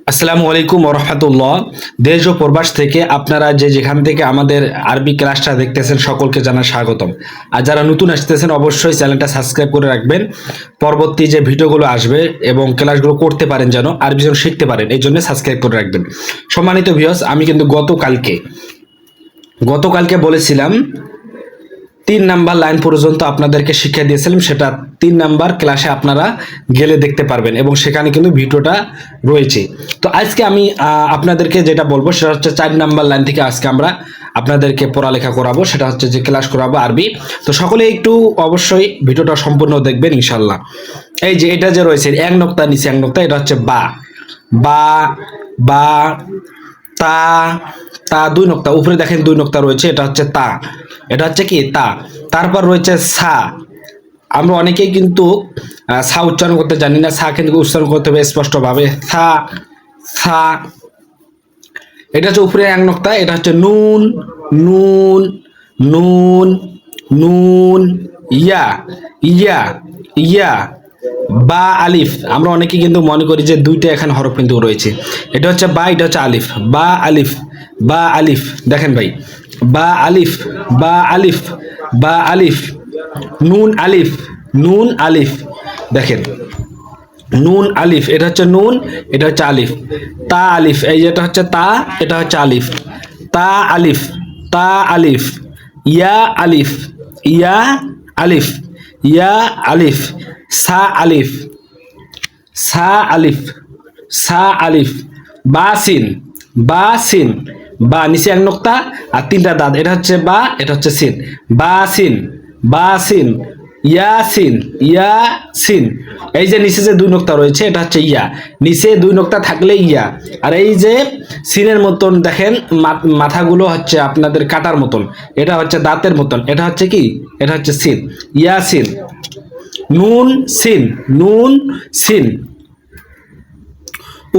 আসসালামু আলাইকুম ওয়া রাহমাতুল্লাহ। দেশ ও প্রবাস থেকে আপনারা যেখান থেকে আমাদের আরবি ক্লাসটা দেখতেছেন সকলকে জানাই স্বাগতম। আর যারা নতুন আসতেছেন অবশ্যই চ্যানেলটা সাবস্ক্রাইব করে রাখবেন। পরবর্তী যে ভিডিওগুলো আসবে এবং ক্লাসগুলো করতে পারেন যেন আরবি যেন শিখতে পারেন এই জন্য সাবস্ক্রাইব করে রাখবেন। সম্মানিত ভিউয়ার্স, আমি কিন্তু গতকালকে বলেছিলাম 3 নাম্বার লাইন পর্যন্ত আপনাদেরকে শিক্ষা দিয়েছিলাম, সেটা 3 নাম্বার ক্লাসে আপনারা গেলে দেখতে পারবেন এবং সেখানে কিন্তু ভিডিওটা রয়েছে। তো আজকে আমি আপনাদেরকে যেটা বলবো সেটা হচ্ছে 4 নাম্বার লাইন থেকে আজকে আমরা আপনাদেরকে পড়ালেখা করাবো, সেটা হচ্ছে যে ক্লাস করাবো আরবি। তো সকলে একটু অবশ্যই ভিডিওটা সম্পূর্ণ দেখবেন ইনশাল্লাহ। এই যে এটা যে রয়েছে এক নোক্তা নিচে এক নোক্তা, এটা হচ্ছে বা বা বা তা তা 2 নোক্তা, উপরে দেখেন 2 নোক্তা রয়েছে, এটা হচ্ছে তা, এটা হচ্ছে কি তা। তারপর রয়েছে সা। আমরা অনেকেই কিন্তু সা উচ্চারণ করতে জানি না, সা কিন্তু উচ্চারণ করতে হবে স্পষ্টভাবে, সা সা। এটা হচ্ছে উপরে এক নোক্তা, এটা হচ্ছে নুন নুন নুন নুন ইয়া ইয়া ইয়া বা আলিফ। আমরা অনেকে কিন্তু মনে করি যে দুইটা এখানে হরফ কিন্তু রয়েছে, এটা হচ্ছে বা, এটা হচ্ছে আলিফ, বা আলিফ বা আলিফ। দেখেন ভাই, বা আলিফ বা আলিফ বা আলিফ, নুন আলিফ নুন আলিফ। দেখেন নুন আলিফ, এটা হচ্ছে নুন, এটা হচ্ছে আলিফ। তা আলিফ, এই যেটা হচ্ছে তা, এটা হচ্ছে আলিফ। তা আলিফ তা আলিফ। ইয়া আলিফ ইয়া আলিফ ইয়া আলিফ। সা আলিফ সা আলিফ সা আলিফ। বা সিন বা সিন, বা নিচে এক নোক্তা আর 3টা দাঁত, এটা হচ্ছে বা, এটা হচ্ছে সিন। বা সিন বা সিন। ইয়াসিন ইয়াসিন, এই যে নিচে যে 2 নোক্তা রয়েছে এটা হচ্ছে ইয়া, নিচে 2 নোক্তা থাকলে ইয়া। আর এই যে সিনের মতন দেখেন মাথাগুলো হচ্ছে আপনাদের কাটার মতন, এটা হচ্ছে দাঁতের মতন, এটা হচ্ছে কি, এটা হচ্ছে সিন, ইয়াসিন। নুন সিন নুন সিন।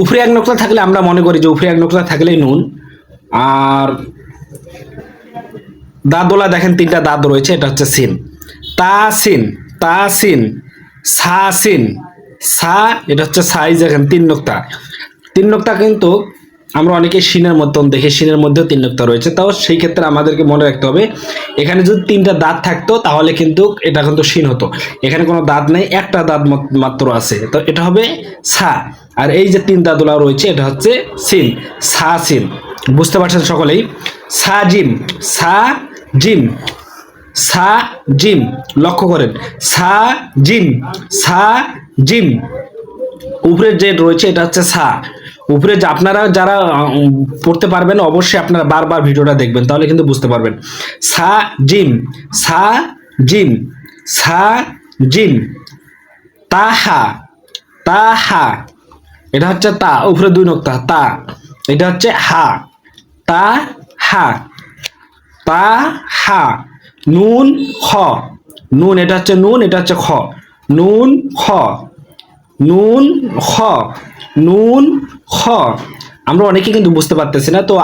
উপরে এক নোক্তা থাকলে আমরা মনে করি যে উপরে এক নোক্তা থাকলেই নুন। আর দাঁতওয়ালা দেখেন 3টা দাঁত রয়েছে, এটা হচ্ছে সিন। তাসিন তাসিন। সাসিন সা, এটা হচ্ছে সাই, দেখেন 3 নোক্তা 3 নোক্তা কিন্তু আমরা অনেকে সিনের মতন দেখি, সিনের মধ্যেও 3 নোক্তা রয়েছে। তাও সেই ক্ষেত্রে আমাদেরকে মনে রাখতে হবে এখানে যদি 3টা দাঁত থাকতো তাহলে কিন্তু এটা কিন্তু সিন হতো। এখানে কোনো দাঁত নেই, একটা দাঁত মাত্র আছে, তো এটা হবে সা। আর এই যে 3 দাঁতগুলো রয়েছে এটা হচ্ছে সিন, সা সিন। বুঝতে পারছেন সকলেই? সা জিম সা জিম সা জিম। লক্ষ্য করেন, সা জিম সা জিম। উপরে যে রয়েছে এটা হচ্ছে সা। উপরে যে আপনারা যারা পড়তে পারবেন অবশ্যই আপনারা বারবার ভিডিওটা দেখবেন, তাহলে কিন্তু বুঝতে পারবেন। সা জিম সা জিম সা জিম। তাহা তাহা, এটা হচ্ছে তা, উপরে 2 নোক্তা তা, এটা হচ্ছে হা, তা হা তা হা। নুন খ নুন, এটা হচ্ছে নুন, এটা হচ্ছে খ, নুন খ নুন খ নুন খ। আমরা অনেকে কিন্তু বুঝতে পারতেছি না, তো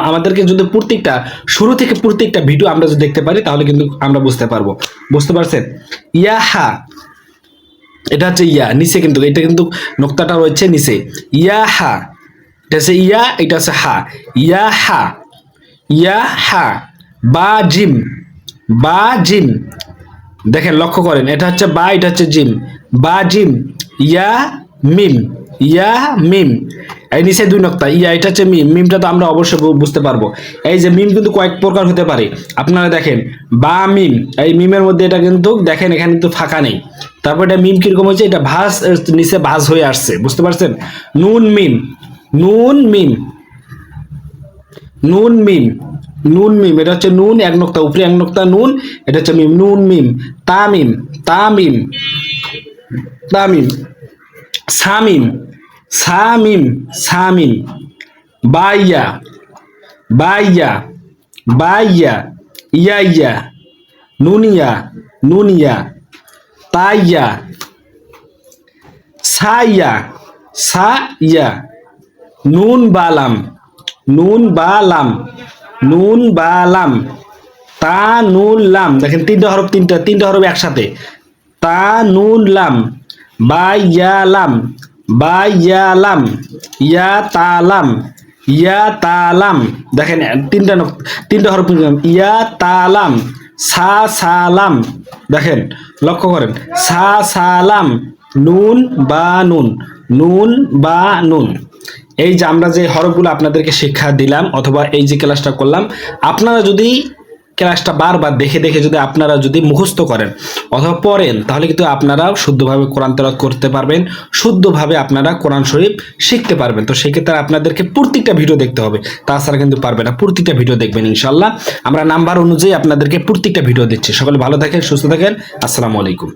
আমাদেরকে যদি প্রত্যেকটা শুরু থেকে প্রত্যেকটা ভিডিও আমরা যদি দেখতে পারি তাহলে কিন্তু আমরা বুঝতে পারবো। বুঝতে পারছেন? ইয়াহা, এটা হচ্ছে ইয়া, নিচে কিন্তু এটা কিন্তু নোক্তাটা রয়েছে নিচে। ইয়াহা, এটা হচ্ছে ইয়া, এটা হচ্ছে হা, ইয়াহা ইয়াহা। বা জিম বা জিম। দেখেন লক্ষ্য করেন, এটা হচ্ছে বা, এটা হচ্ছে জিম, বা জিম। ইয়া মিম ইয়া মিম, এই নিচে 2 নোক্তা ইয়া, এটা হচ্ছে মিম, মিমটা তো আমরা অবশ্যই বুঝতে পারবো। এই যে মিম কিন্তু কয়েক প্রকার হতে পারে, আপনারা দেখেন বা মিম, এই মিমের মধ্যে এটা কিন্তু দেখেন এখানে কিন্তু ফাঁকা নেই। তারপর এটা মিম কিরকম হয়েছে, এটা ভাঁজ, নিচে ভাঁজ হয়ে আসছে। বুঝতে পারছেন? নুন মিম নুন মিম নুন মিম নুন মিম, এটা হচ্ছে নুন এক নোক্তা, উপরে এক নোক্তা নুন, এটা হচ্ছে মিম, নুন মিম। তামিম তামিম তামিম। সামিম সামিম সামিম। বাইয়া বাইয়া বাইয়া। ইয়া ইয়া। নুনিয়া নুনিয়া। তাইয়া সাইয়া সাইয়া। নুন বালাম নুন বালাম নুন বালাম। তা নুন লাম, দেখেন 3টা হরফ, 3টা হরফ একসাথে। তা নুন লাম, বাইয়ালাম বাইয়ালাম ইয়া তালাম, ইয়া তালাম, দেখেন তিনটা হরফ নিলাম, ইয়া তালাম, সা সালাম, দেখেন লক্ষ্য করেন, সা সালাম, নুন বা নুন, নুন বা নুন। এই যে আমরা যে হরফগুলো আপনাদেরকে শিক্ষা দিলাম অথবা এই যে ক্লাসটা করলাম, আপনারা যদি ক্লাসটা বারবার দেখে দেখে যদি আপনারা যদি মুখস্থ করেন অথবা পড়েন, তাহলে কিন্তু আপনারাও শুদ্ধভাবে কোরআন তেলাওয়াত করতে পারবেন, শুদ্ধভাবে আপনারা কোরআন শরীফ শিখতে পারবেন। তো সেক্ষেত্রে আপনাদেরকে প্রত্যেকটা ভিডিও দেখতে হবে, তাছাড়া কিন্তু পারবে না। প্রত্যেকটা ভিডিও দেখবেন ইনশাল্লাহ, আমরা নাম্বার অনুযায়ী আপনাদেরকে প্রত্যেকটা ভিডিও দিচ্ছি। সকলে ভালো থাকেন, সুস্থ থাকেন, আসসালামু আলাইকুম।